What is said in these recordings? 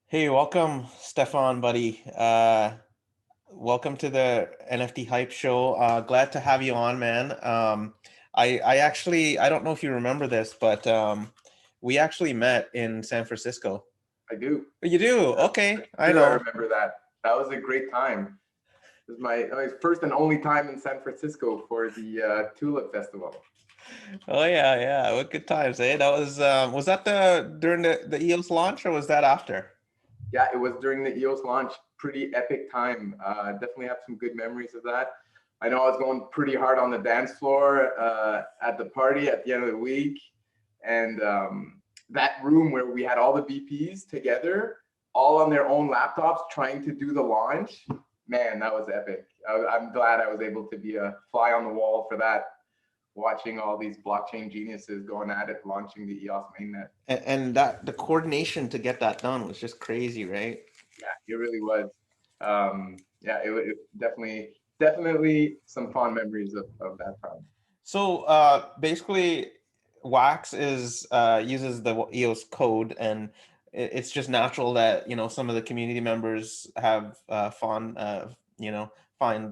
Hey, welcome, Stefan, buddy. Welcome to the NFT Hype show. Glad to have you on, man. I don't know if you remember this, but we actually met in San Francisco. I do. You do? Uh, Okay, for I sure, I know. remember that. That was a great time. It was my first and only time in San Francisco for the Tulip Festival. Oh yeah, yeah. What good times, eh? That was that the during the EOS launch or was that after? Yeah, it was during the EOS launch. Pretty epic time. Definitely have some good memories of that. I know I was going pretty hard on the dance floor at the party at the end of the week, and that room where we had all the VPs together, all on their own laptops, trying to do the launch. Man, that was epic. I'm glad I was able to be a fly on the wall for that, watching all these blockchain geniuses going at it, launching the EOS mainnet. And that the coordination to get that done was just crazy, right? Yeah, it really was. Yeah, it definitely some fond memories of that time. So basically, Wax is uses the EOS code, and it's just natural that some of the community members have find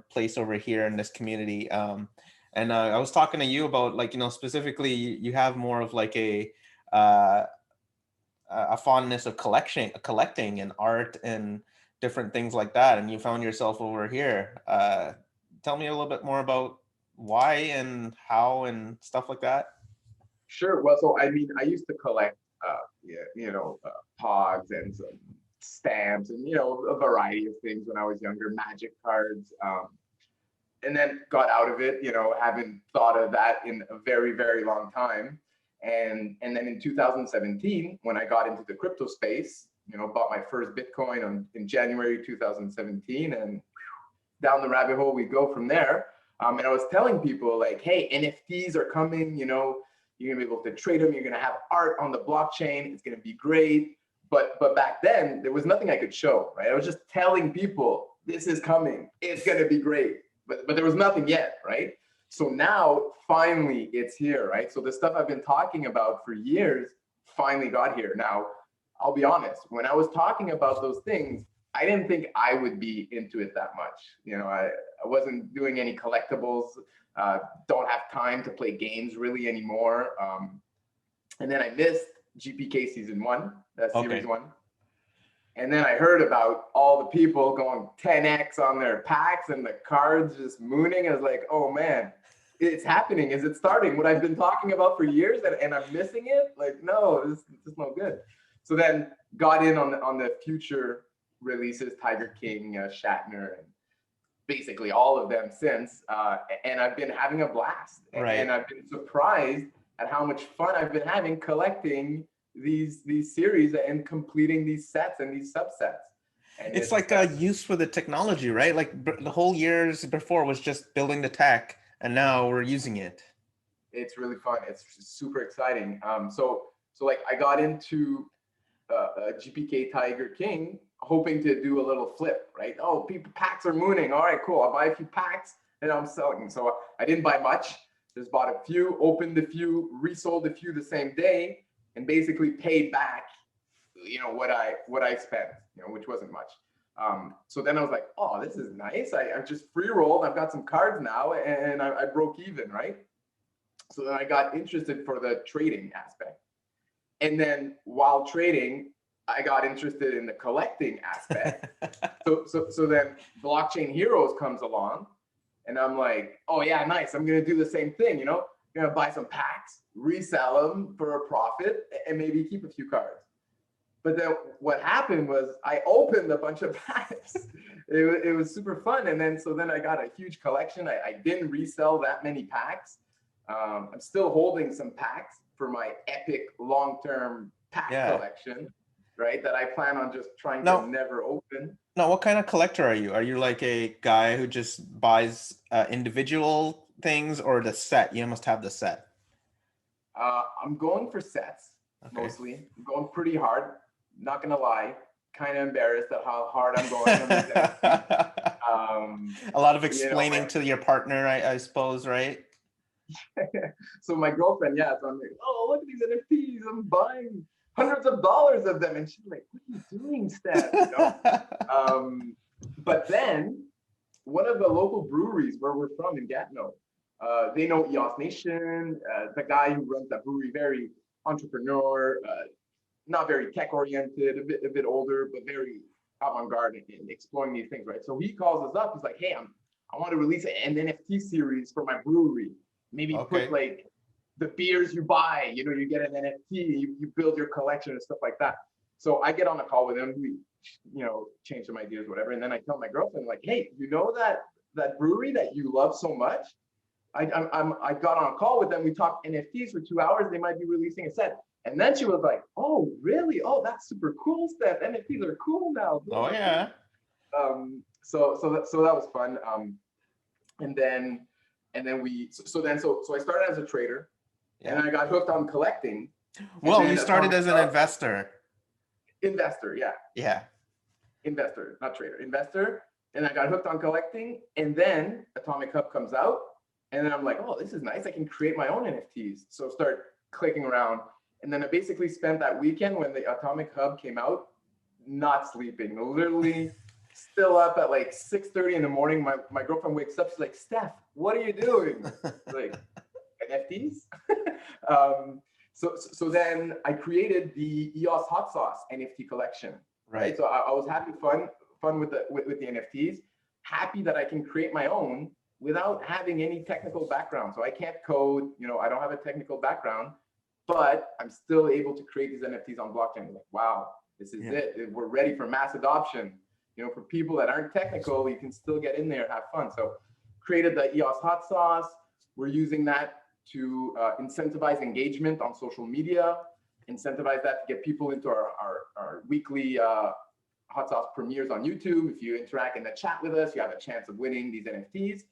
place over here in this community. And I was talking to you about like specifically you have more of like uh, a fondness of collecting and art and different things like that, and you found yourself over here. Tell me a little bit more about why and how and stuff like that. Sure. Well, so I mean, I used to collect, pogs and some stamps and a variety of things when I was younger, magic cards, and then got out of it. Haven't thought of that in a very very long time. And then in 2017, when I got into the crypto space, bought my first Bitcoin in January 2017, and down the rabbit hole we go from there. And I was telling people like, hey, NFTs are coming. You're gonna be able to trade them. You're gonna have art on the blockchain. It's gonna be great. But back then there was nothing I could show. Right? I was just telling people this is coming. It's gonna be great. But there was nothing yet. Right? So now finally it's here. Right? So the stuff I've been talking about for years finally got here. Now I'll be honest. When I was talking about those things, I didn't think I would be into it that much. I wasn't doing any collectibles, don't have time to play games really anymore. And then I missed GPK season one, series Okay. one. And then I heard about all the people going 10x on their packs and the cards just mooning. I was like, oh man, it's happening. Is it starting? What I've been talking about for years and I'm missing it? Like, no, this is no good. So then got in on the future releases, Tiger King, Shatner, and basically all of them since. And I've been having a blast. And Right. I've been surprised at how much fun I've been having collecting these series and completing these sets and these subsets. And It's it's like a use for the technology, right? Like the whole years before was just building the tech, and now we're using it. it's really fun. It's super exciting. So like I got into GPK Tiger King, hoping to do a little flip, right? Oh, people packs are mooning. All right, cool. I'll buy a few packs and I'm selling. So I didn't buy much. Just bought a few, opened a few, resold a few the same day, and basically paid back, what I spent, which wasn't much. So then I was like, oh, this is nice. I just free rolled. I've got some cards now, and I broke even, right? So then I got interested for the trading aspect. And then while trading, I got interested in the collecting aspect. So then Blockchain Heroes comes along, and I'm like, oh yeah, nice. I'm gonna do the same thing. I'm gonna buy some packs, resell them for a profit, and maybe keep a few cards. But then what happened was I opened a bunch of packs. It was super fun, and then I got a huge collection. I didn't resell that many packs. I'm still holding some packs for my epic long-term pack Yeah. collection, right? That I plan on just trying to Now, never open. now, what kind of collector are you? Are you like a guy who just buys individual things or the set? You must have the set. I'm going for sets Okay. mostly. I'm going pretty hard. Not gonna lie, kind of embarrassed at how hard I'm going on these NFTs. A lot of You know, explaining to your partner, I suppose, right? so my girlfriend, yeah. So I'm like, oh, look at these NFTs I'm buying. hundreds of dollars of them. And she's like, what are you doing, Steph? You know? But then one of the local breweries where we're from in Gatineau, they know Eos Nation, the guy who runs that brewery, very entrepreneur, not very tech oriented, a bit older, but very avant-garde and exploring these things, right? So he calls us up. He's like, hey, I want to release an NFT series for my brewery. Maybe put like the beers you buy, you know, you get an NFT, you build your collection and stuff like that. So I get on a call with him. We, you know, change some ideas, whatever. And then I tell my girlfriend, like, hey, you know that brewery that you love so much? I got on a call with them. We talked NFTs for 2 hours. They might be releasing a set. And then she was like, oh, really? Oh, that's super cool, Steph. NFTs are cool now. Oh, yeah. So that was fun. And then I started as a trader, and I got hooked on collecting. Well, you started as an investor. Investor, yeah. Yeah. Investor, not trader. Investor. And I got hooked on collecting. And then Atomic Hub comes out. And then I'm like, oh, this is nice. I can create my own NFTs. So start clicking around. And then I basically spent that weekend when the Atomic Hub came out, not sleeping, literally still up at like 6:30 in the morning. My girlfriend wakes up. She's like, Steph, what are you doing? Like, NFTs? So then I created the EOS Hot Sauce NFT collection. Right. So I was having fun with the NFTs, happy that I can create my own without having any technical background. So I can't code, you know, I don't have a technical background, but I'm still able to create these NFTs on blockchain. Like, wow, this is it. We're ready for mass adoption. You know, for people that aren't technical, you can still get in there, have fun. So created the EOS Hot Sauce. We're using that to incentivize engagement on social media, incentivize that to get people into our weekly Hot Sauce premieres on YouTube. If you interact in the chat with us, you have a chance of winning these NFTs.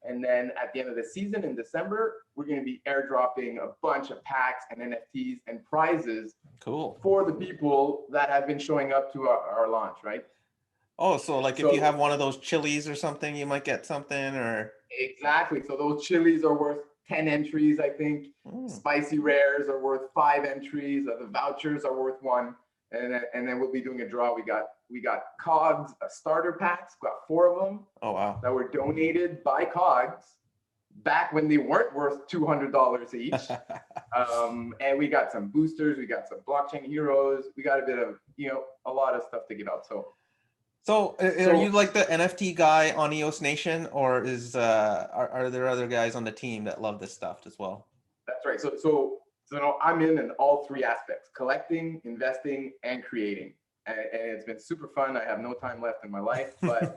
And then at the end of the season in December, we're going to be airdropping a bunch of packs and NFTs and prizes for the people that have been showing up to our launch, right? Oh, so like if you have one of those chilies or something, you might get something, or? Exactly. So those chilies are worth 10 entries, I think. Spicy rares are worth 5 entries. The vouchers are worth 1. And then we'll be doing a draw. We got COGS starter packs, got 4 of them. Oh, wow. That were donated by COGS back when they weren't worth $200 each. And we got some boosters, we got some blockchain heroes, we got a bit of, you know, a lot of stuff to give out. So are you like the NFT guy on Eos Nation, or are there other guys on the team that love this stuff as well? That's right. So I'm in all 3 aspects: collecting, investing, and creating. And it's been super fun. I have no time left in my life, but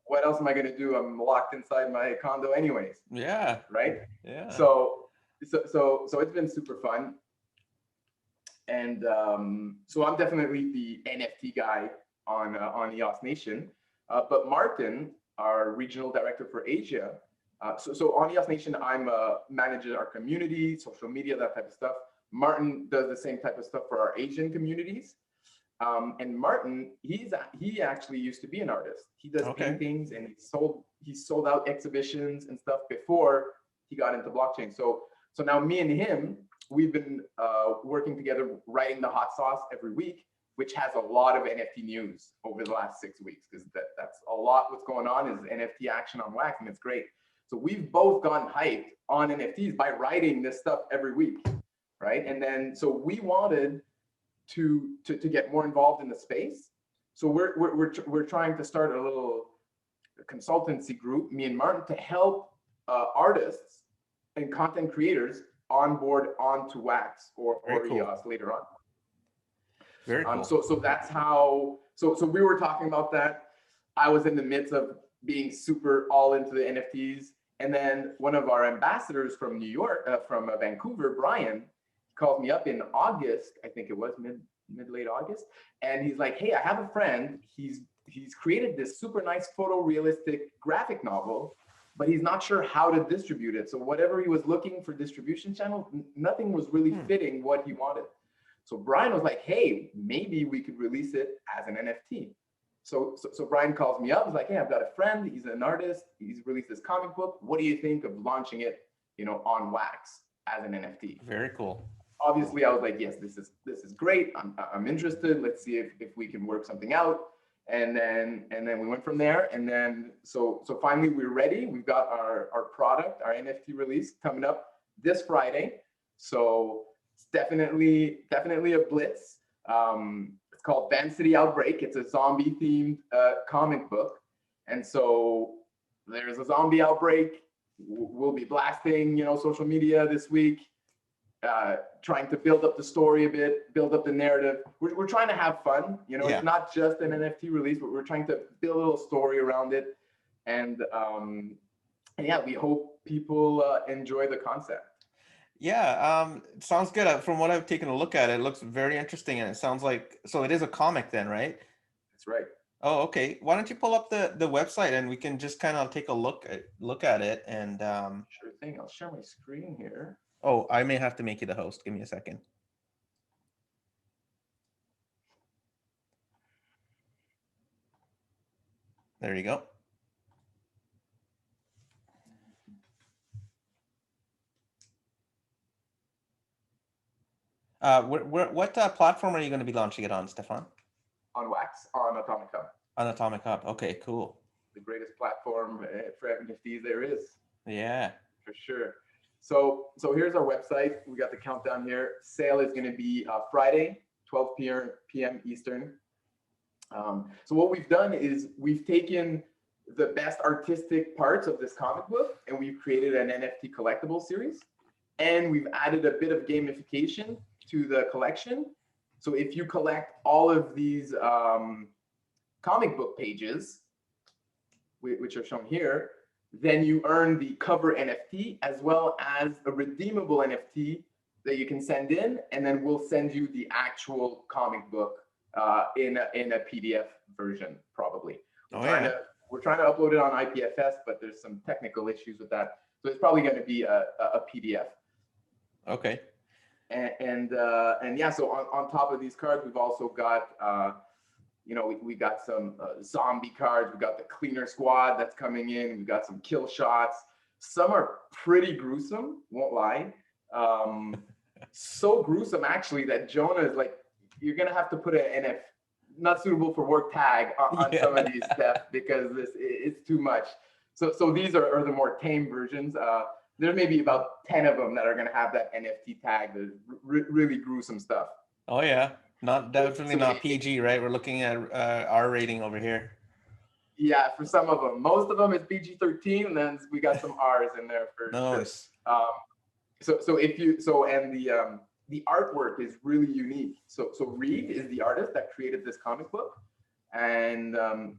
what else am I going to do? I'm locked inside my condo anyways. Yeah. Right. Yeah. So it's been super fun. And so I'm definitely the NFT guy on Eos Nation. But Martin, our regional director for Asia, so on Eos Nation, I'm managing our community, social media, that type of stuff. Martin does the same type of stuff for our Asian communities. And Martin, he actually used to be an artist. He does paintings, and he sold out exhibitions and stuff before he got into blockchain. So now me and him, we've been working together, writing the Hot Sauce every week, which has a lot of NFT news over the last 6 weeks, because that's a lot. What's going on is NFT action on Wax, and it's great. So we've both gotten hyped on NFTs by writing this stuff every week, right? And then so we wanted to get more involved in the space. So we're trying to start a little consultancy group, me and Martin, to help artists and content creators onboard onto Wax or EOS later on. Very cool. So that's how. So we were talking about that. I was in the midst of being super all into the NFTs, and then one of our ambassadors from New York, from Vancouver, Brian, called me up in August. I think it was mid-late August, and he's like, "Hey, I have a friend. He's created this super nice photorealistic graphic novel, but he's not sure how to distribute it. So whatever he was looking for distribution channels, nothing was really fitting what he wanted." So Brian was like, "Hey, maybe we could release it as an NFT." So Brian calls me up. He's like, "Hey, I've got a friend. He's an artist. He's released this comic book. What do you think of launching it, you know, on Wax as an NFT?" Very cool. obviously I was like, yes, this is great. I'm interested. Let's see if we can work something out. And then we went from there. And then so finally we're ready. We've got our product, our NFT release coming up this Friday. So it's definitely a blitz. It's called Vancity Outbreak. It's a zombie themed comic book. And so there's a zombie outbreak. We'll be blasting, social media this week, trying to build up the story a bit, build up the narrative. We're trying to have fun. It's not just an NFT release, but we're trying to build a little story around it. And yeah, we hope people enjoy the concept. Yeah, it sounds good. From what I've taken a look at, it looks very interesting, and it sounds like, so it is a comic then, right? That's right. Oh, okay. Why don't you pull up the website and we can just kind of take a look at it and Sure thing. I'll share my screen here. Oh, I may have to make you the host. Give me a second. There you go. What platform are you going to be launching it on, Stephane? On Wax, on Atomic Hub. On Atomic Hub. Okay, cool. The greatest platform for NFTs there is. Yeah. For sure. So here's our website. We got the countdown here. Sale is going to be Friday, 12 p.m. Eastern. So what we've done is we've taken the best artistic parts of this comic book and we've created an NFT collectible series. And we've added a bit of gamification to the collection. So if you collect all of these comic book pages, which are shown here, then you earn the cover NFT as well as a redeemable NFT that you can send in, and then we'll send you the actual comic book in a PDF version, probably. We're trying to upload it on IPFS, but there's some technical issues with that. So it's probably going to be a PDF. Okay. And yeah, so on top of these cards, we've also got, we got some zombie cards. We got the cleaner squad that's coming in. We've got some kill shots. Some are pretty gruesome, won't lie. So gruesome actually that Jonah is like, you're gonna have to put an NF not suitable for work tag on some of these steps because it's too much. So these are the more tame versions. There may be about 10 of them that are going to have that NFT tag. There's really gruesome stuff. Oh yeah, definitely not PG, right? We're looking at R rating over here. Yeah, for some of them. Most of them is PG-13, and then we got some R's in there for nice. Sure. And the artwork is really unique. So Reed is the artist that created this comic book, and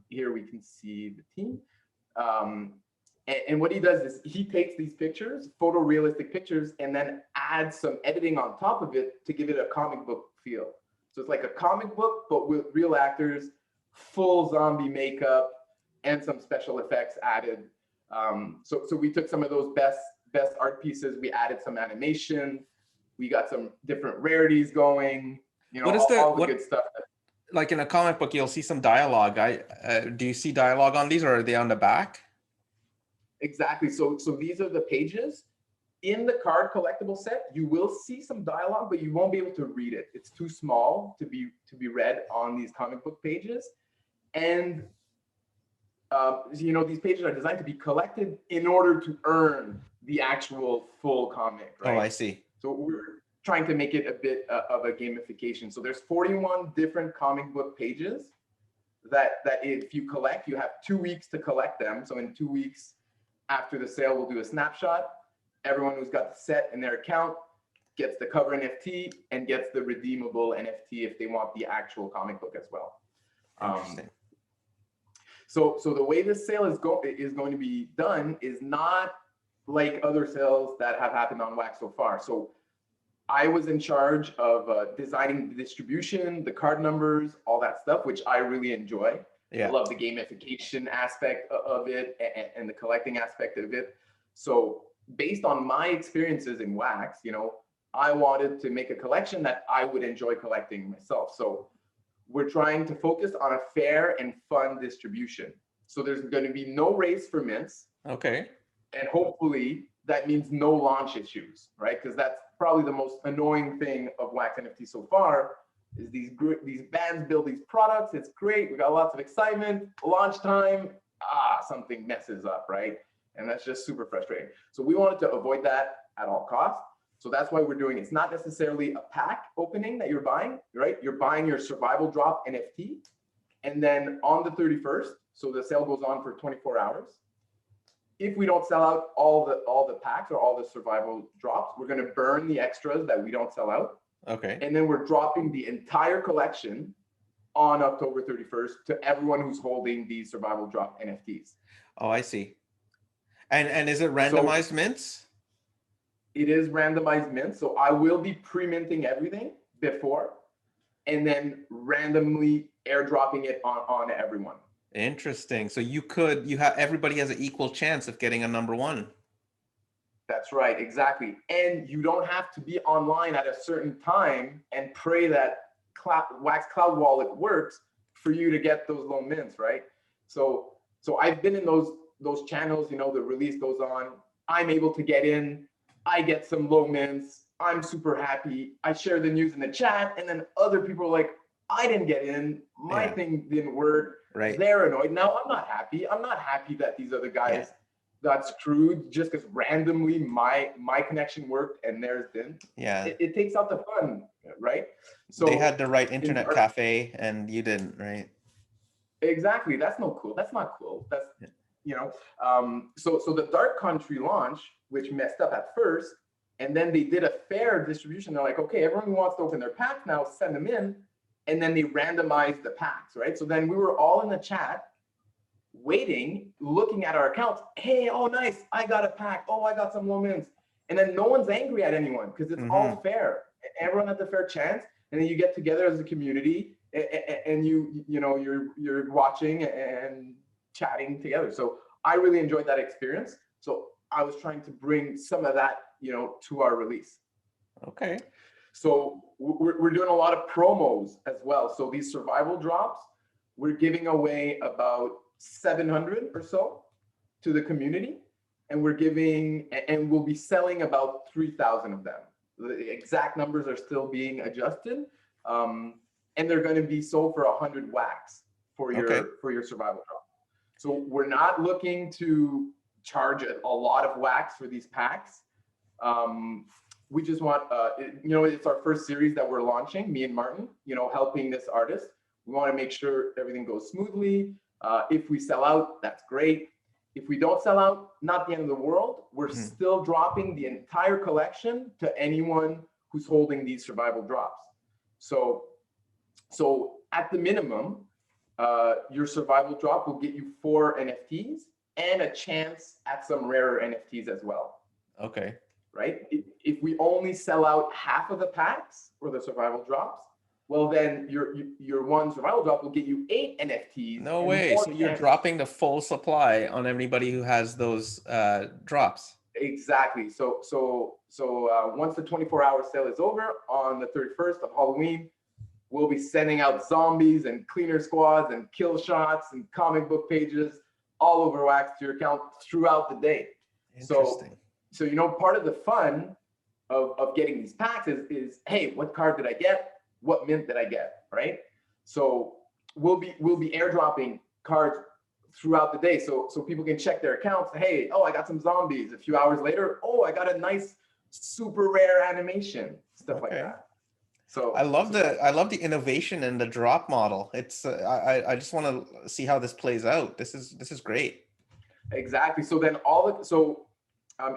here we can see the team. And what he does is he takes these pictures, photorealistic pictures, and then adds some editing on top of it to give it a comic book feel. So it's like a comic book, but with real actors, full zombie makeup, and some special effects added. So we took some of those best art pieces. We added some animation. We got some different rarities going. All the good stuff. Like in a comic book, you'll see some dialogue. Do you see dialogue on these, or are they on the back? Exactly. So these are the pages. In the card collectible set, you will see some dialogue, but you won't be able to read it. It's too small to be read on these comic book pages. And these pages are designed to be collected in order to earn the actual full comic, right? Oh, I see. So we're trying to make it a bit of a gamification. So there's 41 different comic book pages that if you collect, you have 2 weeks to collect them. So in 2 weeks after the sale, we'll do a snapshot. Everyone who's got the set in their account gets the cover NFT and gets the redeemable NFT if they want the actual comic book as well. Interesting. So the way this sale is going to be done is not like other sales that have happened on Wax so far. So I was in charge of designing the distribution, the card numbers, all that stuff, which I really enjoy. Yeah. I love the gamification aspect of it and the collecting aspect of it. So based on my experiences in Wax, I wanted to make a collection that I would enjoy collecting myself. So we're trying to focus on a fair and fun distribution. So there's going to be no race for mints. Okay. And hopefully that means no launch issues, right? Because probably the most annoying thing of Wax NFT so far is these bands build these products. It's great. We got lots of excitement. Launch time, something messes up, right? And that's just super frustrating. So we wanted to avoid that at all costs. So that's why we're doing, it's not necessarily a pack opening that you're buying, right? You're buying your Survival Drop NFT. And then on the 31st, so the sale goes on for 24 hours. If we don't sell out all the packs or all the survival drops, we're going to burn the extras that we don't sell out. Okay. And then we're dropping the entire collection on October 31st to everyone who's holding these Survival Drop NFTs. Oh, I see. And is it randomized mints? It is randomized mints. So I will be pre-minting everything before and then randomly airdropping it on everyone. Interesting. So everybody has an equal chance of getting a number one. That's right, exactly. And you don't have to be online at a certain time and pray that Wax Cloud Wallet works for you to get those low mints, right? So I've been in those channels, the release goes on. I'm able to get in. I get some low mints. I'm super happy. I share the news in the chat, and then other people are like, I didn't get in. My thing didn't work. Right. They're annoyed. Now I'm not happy. I'm not happy that these other guys got screwed just because randomly my connection worked and theirs didn't. Yeah. It takes out the fun, right? So they had the right internet cafe and you didn't, right? Exactly. That's not cool. That's so the Dark Country launch, which messed up at first, and then they did a fair distribution. They're like, okay, everyone who wants to open their pack now, send them in. And then they randomized the packs, right? So then we were all in the chat waiting, looking at our accounts. Hey, oh, nice. I got a pack. Oh, I got some low mints. And then no one's angry at anyone because it's all fair. Everyone has a fair chance. And then you get together as a community and you're watching and chatting together. So I really enjoyed that experience. So I was trying to bring some of that, to our release. Okay. So we're doing a lot of promos as well. So these survival drops, we're giving away about 700 or so to the community, and we'll be selling about 3,000 of them. The exact numbers are still being adjusted, and they're going to be sold for 100 wax for your survival drop. So we're not looking to charge a lot of wax for these packs. We just want, it's our first series that we're launching, me and Martin, helping this artist. We want to make sure everything goes smoothly. If we sell out, that's great. If we don't sell out, not the end of the world. We're still dropping the entire collection to anyone who's holding these survival drops. So at the minimum, your survival drop will get you 4 NFTs and a chance at some rarer NFTs as well. Okay. Right? If we only sell out half of the packs or the survival drops, well, then your one survival drop will get you 8 NFTs. No way. So you're dropping the full supply on everybody who has those drops. Exactly. So once the 24-hour sale is over on the 31st of Halloween, we'll be sending out zombies and cleaner squads and kill shots and comic book pages all over Wax to your account throughout the day. Interesting. So part of the fun of getting these packs is, hey, what card did I get? What mint did I get? Right? So we'll be airdropping cards throughout the day, so people can check their accounts. Hey, I got some zombies. A few hours later, I got a nice super rare animation, stuff like that. So I love the innovation in the drop model. It's I just want to see how this plays out. This is great. Exactly. So then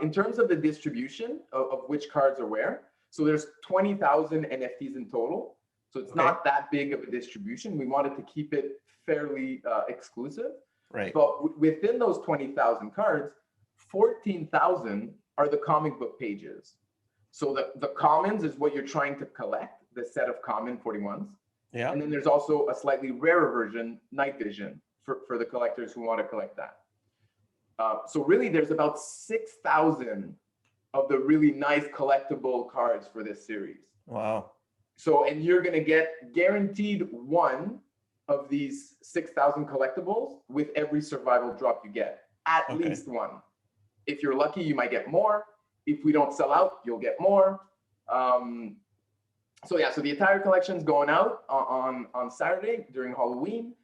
in terms of the distribution of which cards are where, so there's 20,000 NFTs in total. So it's not that big of a distribution. We wanted to keep it fairly exclusive. Right. But within those 20,000 cards, 14,000 are the comic book pages. So the commons is what you're trying to collect, the set of common 41s. Yeah. And then there's also a slightly rarer version, Night Vision, for the collectors who want to collect that. So really, there's about 6,000 of the really nice collectible cards for this series. Wow. So, and you're going to get guaranteed one of these 6,000 collectibles with every survival drop you get, at least one. If you're lucky, you might get more. If we don't sell out, you'll get more. So yeah, so the entire collection's going out on Saturday during Halloween,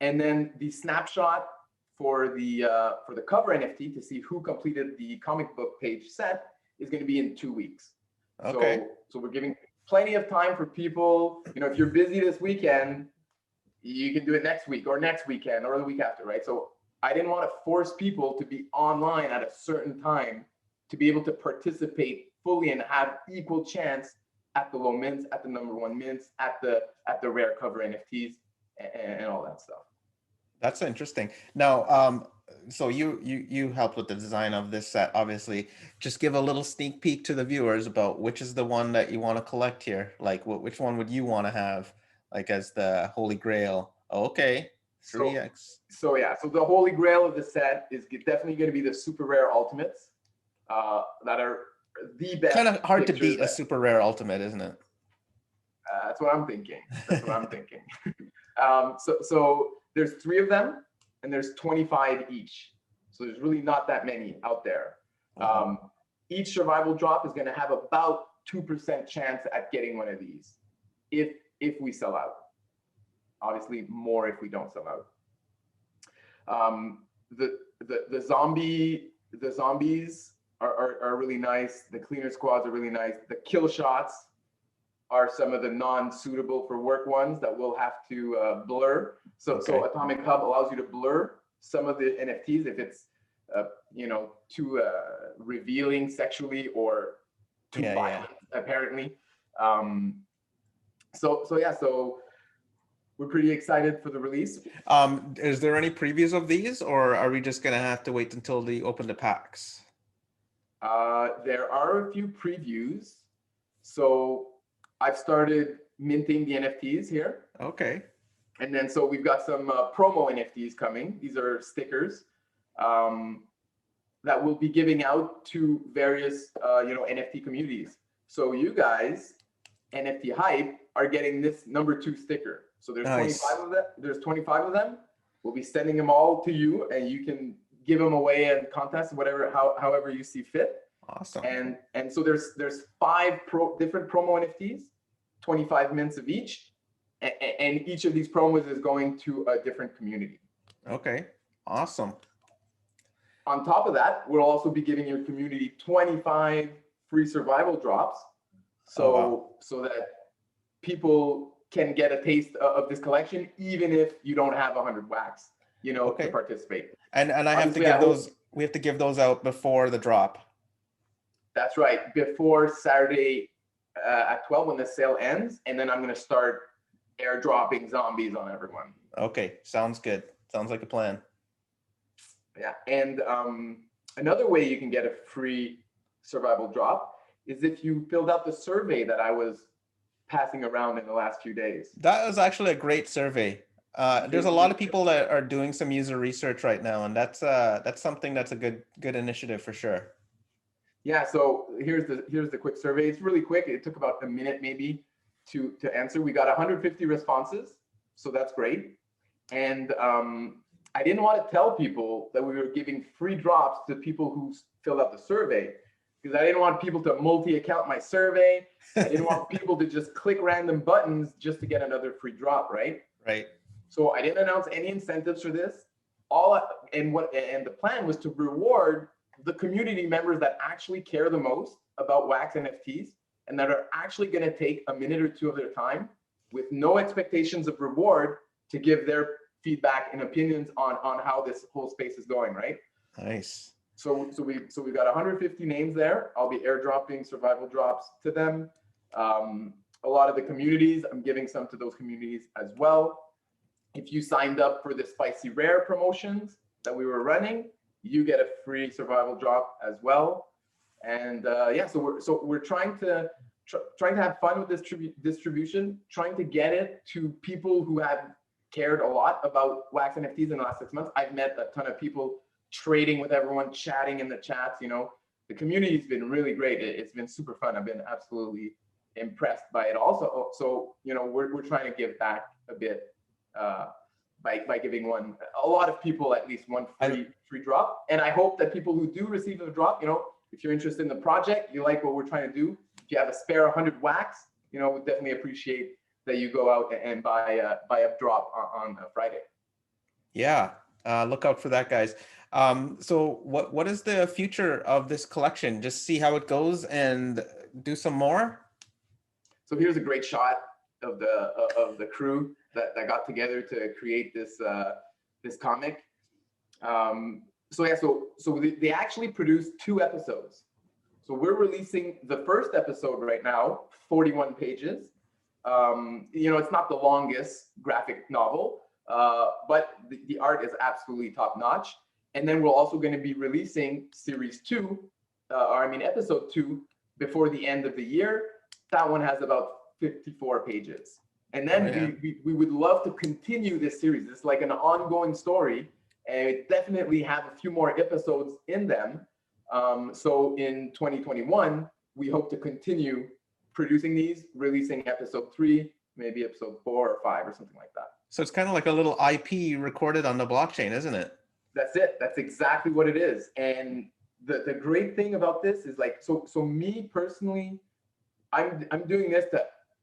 and then the snapshot for the cover NFT to see who completed the comic book page set is going to be in 2 weeks. Okay. So we're giving plenty of time for people. You know, if you're busy this weekend, you can do it next week or next weekend or the week after, right? So I didn't want to force people to be online at a certain time to be able to participate fully and have equal chance at the low mints, at the #1 mints, at the rare cover NFTs, and all that stuff. That's interesting. Now, so you helped with the design of this set, obviously. Just give a little sneak peek to the viewers about which is the one that you want to collect here. Like, which one would you want to have, like, as the Holy Grail? Oh, okay, 3x. So yeah, so the Holy Grail of the set is definitely going to be the super rare ultimates that are the best. Kind of hard to beat a super rare ultimate, isn't it? That's what I'm thinking. That's what I'm thinking. So there's 3 of them, and there's 25 each. So there's really not that many out there. Each survival drop is going to have about 2% chance at getting one of these, if we sell out. Obviously, more if we don't sell out. The zombies are really nice. The cleaner squads are really nice. The kill shots are some of the non-suitable for work ones that we'll have to blur. So Atomic Hub allows you to blur some of the NFTs if it's you know, too revealing sexually or too violent, apparently. So we're pretty excited for the release. Is there any previews of these, or are we just gonna have to wait until they open the packs? There are a few previews. So I've started minting the NFTs here. Okay. And then so we've got some promo NFTs coming. These are stickers that we'll be giving out to various you know, NFT communities. So you guys, NFT Hype, are getting this #2 sticker. So there's 25 of them. There's 25 of them. We'll be sending them all to you, and you can give them away in contests, whatever, however you see fit. Awesome. And so there's 5 different promo NFTs, 25 mints of each, and each of these promos is going to a different community. Okay, awesome. On top of that, we'll also be giving your community 25 free survival drops, so that people can get a taste of this collection, even if you don't have 100 wax, you know, to participate. And I have to give those. We have to give those out before the drop. That's right, before Saturday at 12 when the sale ends, and then I'm going to start airdropping zombies on everyone. Okay, sounds good. Sounds like a plan. Yeah, and another way you can get a free survival drop is if you filled out the survey that I was passing around in the last few days. That was actually a great survey. There's a lot of people that are doing some user research right now, and that's something that's a good initiative for sure. Yeah, so here's the quick survey. It's really quick. It took about a minute maybe to answer. We got 150 responses, so that's great. And I didn't want to tell people that we were giving free drops to people who filled out the survey, because I didn't want people to multi-account my survey. I didn't want people to just click random buttons just to get another free drop, right? Right. So I didn't announce any incentives for this. And the plan was to reward the community members that actually care the most about wax NFTs and that are actually going to take a minute or 2 of their time with no expectations of reward to give their feedback and opinions on how this whole space is going, right? Nice. So we've got 150 names there. I'll be airdropping survival drops to them. A lot of the communities, I'm giving some to those communities as well. If you signed up for the Spicy Rare promotions that we were running, you get a free survival drop as well. And yeah, so we're trying to have fun with this distribution, trying to get it to people who have cared a lot about wax NFTs in the last 6 months. I've met a ton of people trading with everyone, chatting in the chats. You know, the community's been really great. It's been super fun. I've been absolutely impressed by it also. So, you know, we're trying to give back a bit by giving a lot of people at least one free drop. And I hope that people who do receive a drop, you know, if you're interested in the project, you like what we're trying to do, if you have a spare 100 wax, you know, we'd definitely appreciate that you go out and buy a drop on a Friday. Yeah, look out for that, guys. So what is the future of this collection? Just see how it goes and do some more? So here's a great shot of the crew that got together to create this comic. So yeah, so they actually produced 2 episodes. So we're releasing the first episode right now, 41 pages. You know, it's not the longest graphic novel, but the art is absolutely top notch. And then we're also going to be releasing series 2, episode 2 before the end of the year. That one has about 54 pages. And then we would love to continue this series. It's like an ongoing story, and it definitely have a few more episodes in them. So in 2021, we hope to continue producing these, releasing episode 3, maybe episode 4 or 5 or something like that. So it's kind of like a little IP recorded on the blockchain, isn't it? That's it. That's exactly what it is. And the great thing about this is like, so me personally, I'm doing this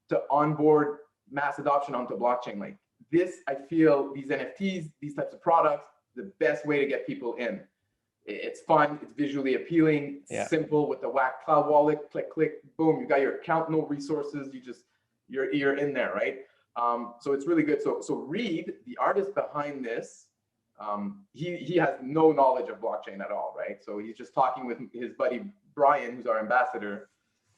to onboard mass adoption onto blockchain. Like this, I feel these NFTs, these types of products, the best way to get people in. It's fun, it's visually appealing, it's simple with the WAC Cloud Wallet, click, boom, you got your account, no resources, you're in there, right? So it's really good. So Reed, the artist behind this, he has no knowledge of blockchain at all, right? So he's just talking with his buddy Brian, who's our ambassador.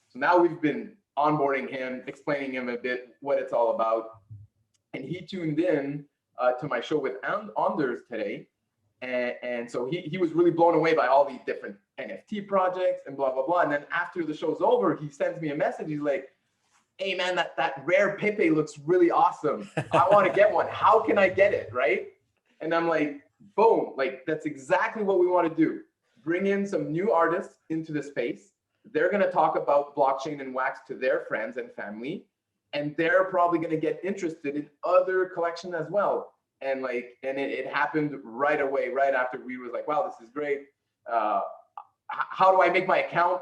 So now we've been onboarding him, explaining him a bit what it's all about. And he tuned in to my show with Anders today. And so he was really blown away by all these different NFT projects and blah, blah, blah. And then after the show's over, he sends me a message. He's like, hey man, that rare Pepe looks really awesome. I want to get one. How can I get it, right? And I'm like, boom, like that's exactly what we want to do. Bring in some new artists into the space. They're going to talk about blockchain and wax to their friends and family. And they're probably going to get interested in other collections as well. And it happened right away, right after we was like, wow, this is great. How do I make my account?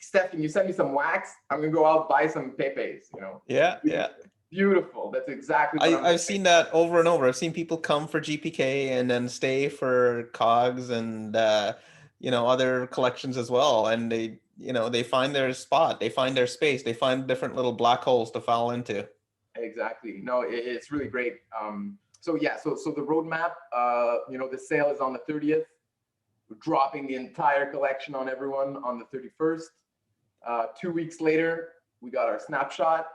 Steph, can you send me some wax? I'm going to go out, buy some Pepes, you know? Yeah. Beautiful. That's exactly what I've seen that over and over. I've seen people come for GPK and then stay for COGS and, other collections as well. And they find their spot, they find their space, they find different little black holes to fall into. Exactly. No, it's really great. So the roadmap, the sale is on the 30th. We're dropping the entire collection on everyone on the 31st. 2 weeks later, we got our snapshot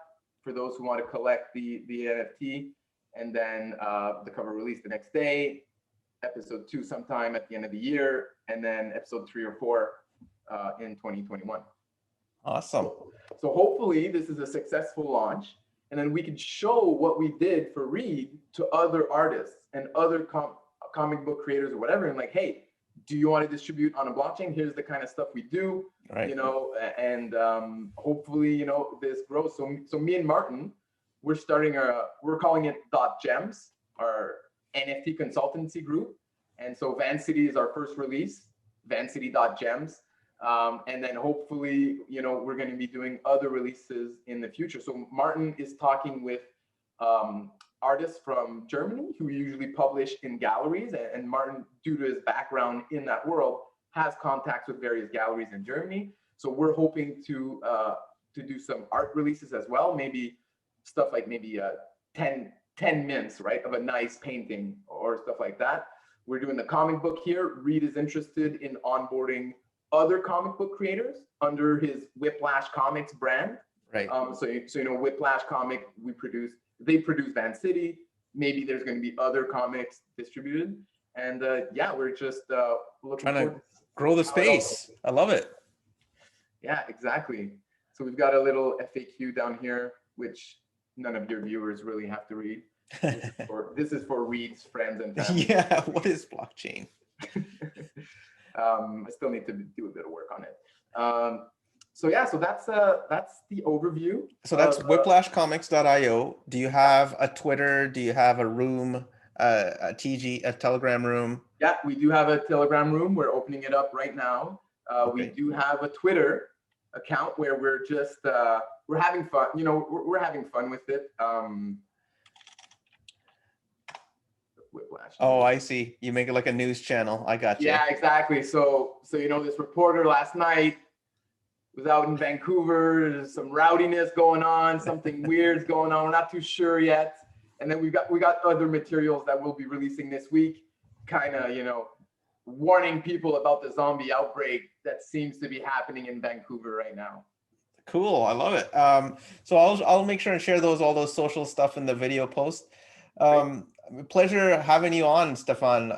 for those who want to collect the NFT, and then the cover release the next day, episode 2 sometime at the end of the year, and then episode 3 or 4 in 2021. Awesome. So hopefully this is a successful launch. And then we can show what we did for Reed to other artists and other comic book creators or whatever. And like, hey, do you want to distribute on a blockchain? Here's the kind of stuff we do, right. And hopefully, this grows. So me and Martin, we're calling it .gems, our NFT consultancy group. And so Vancity is our first release, Vancity.gems. And then hopefully, we're going to be doing other releases in the future. So Martin is talking with artists from Germany who usually publish in galleries. And Martin, due to his background in that world, has contacts with various galleries in Germany. So we're hoping to do some art releases as well. Maybe stuff like 10 mints, right, of a nice painting or stuff like that. We're doing the comic book here. Reed is interested in onboarding other comic book creators under his Whiplash Comics brand. Right. So Whiplash Comic, they produce Vancity. Maybe there's going to be other comics distributed. And we're just looking trying to grow the space. I love it. Yeah, exactly. So we've got a little FAQ down here, which none of your viewers really have to read. This is for Reed's friends and family. Yeah, what is blockchain? I still need to do a bit of work on it. So that's the overview. So that's whiplashcomics.io. Do you have a Twitter? Do you have a room, a Telegram room? Yeah, we do have a Telegram room. We're opening it up right now. Okay. We do have a Twitter. account where we're just we're having fun. You know, we're having fun with it. Whiplash. Oh, I see. You make it like a news channel. I got you. Yeah, exactly. So you know, this reporter last night was out in Vancouver. There's some rowdiness going on, something weird's going on. We're not too sure yet. And then we got other materials that we'll be releasing this week, kind of, you know, warning people about the zombie outbreak that seems to be happening in Vancouver right now. Cool. I love it. So I'll make sure and share all those social stuff in the video post. Pleasure having you on, Stephane.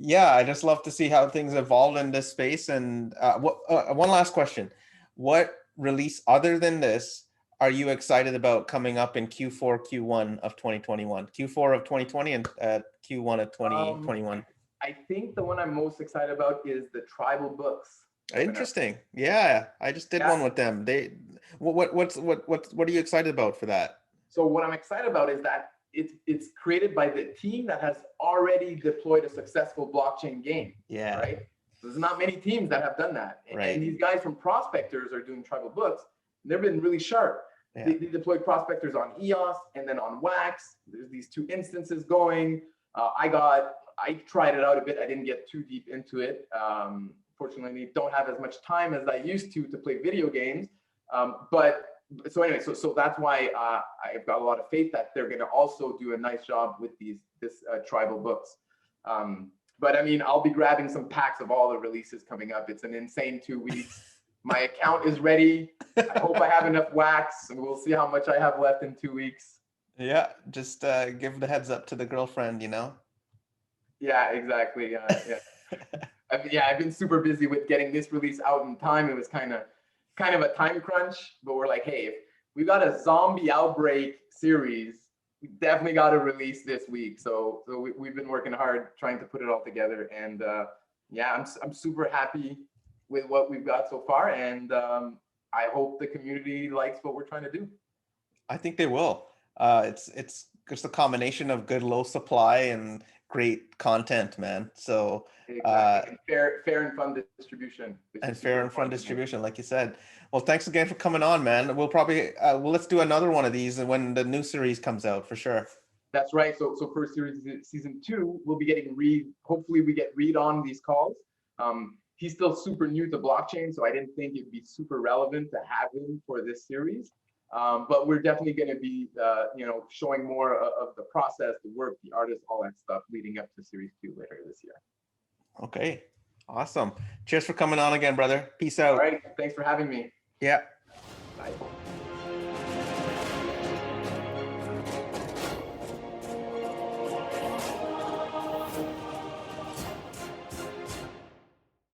Yeah, I just love to see how things evolve in this space. And one last question: what release other than this are you excited about coming up in Q4, Q1 of 2021, Q4 of 2020, and Q1 of 2021? I think the one I'm most excited about is the tribal books. Interesting. Yeah, I just did one with them. What are you excited about for that? So what I'm excited about is that it's created by the team that has already deployed a successful blockchain game. Yeah. Right. There's not many teams that have done that. Right. And these guys from Prospectors are doing tribal books. They've been really sharp. Yeah. They deployed Prospectors on EOS and then on Wax. There's these two instances going. I tried it out a bit. I didn't get too deep into it. Fortunately, don't have as much time as I used to play video games. But so anyway, so that's why I've got a lot of faith that they're going to also do a nice job with this tribal books. But I mean, I'll be grabbing some packs of all the releases coming up. It's an insane 2 weeks. My account is ready. I hope I have enough wax, and we'll see how much I have left in 2 weeks. Yeah, just give the heads up to the girlfriend, you know? Yeah, exactly. I've been super busy with getting this release out in time. It was kind of a time crunch, but we're like, hey, if we got a zombie outbreak series, we definitely got to release this week. So we've been working hard trying to put it all together, and yeah, I'm super happy with what we've got so far, and I hope the community likes what we're trying to do. I think they will. It's just a combination of good low supply and great content, man. So exactly. Fair and fun distribution. And fair and fun distribution, like you said. Well, thanks again for coming on, man. We'll probably let's do another one of these when the new series comes out for sure. That's right. So for season 2, we'll be getting Reed. Hopefully we get Reed on these calls. He's still super new to blockchain, so I didn't think it'd be super relevant to have him for this series. But we're definitely going to be, showing more of the process, the work, the artists, all that stuff leading up to series 2 later this year. Okay, awesome. Cheers for coming on again, brother. Peace out. All right, thanks for having me. Yeah. Bye.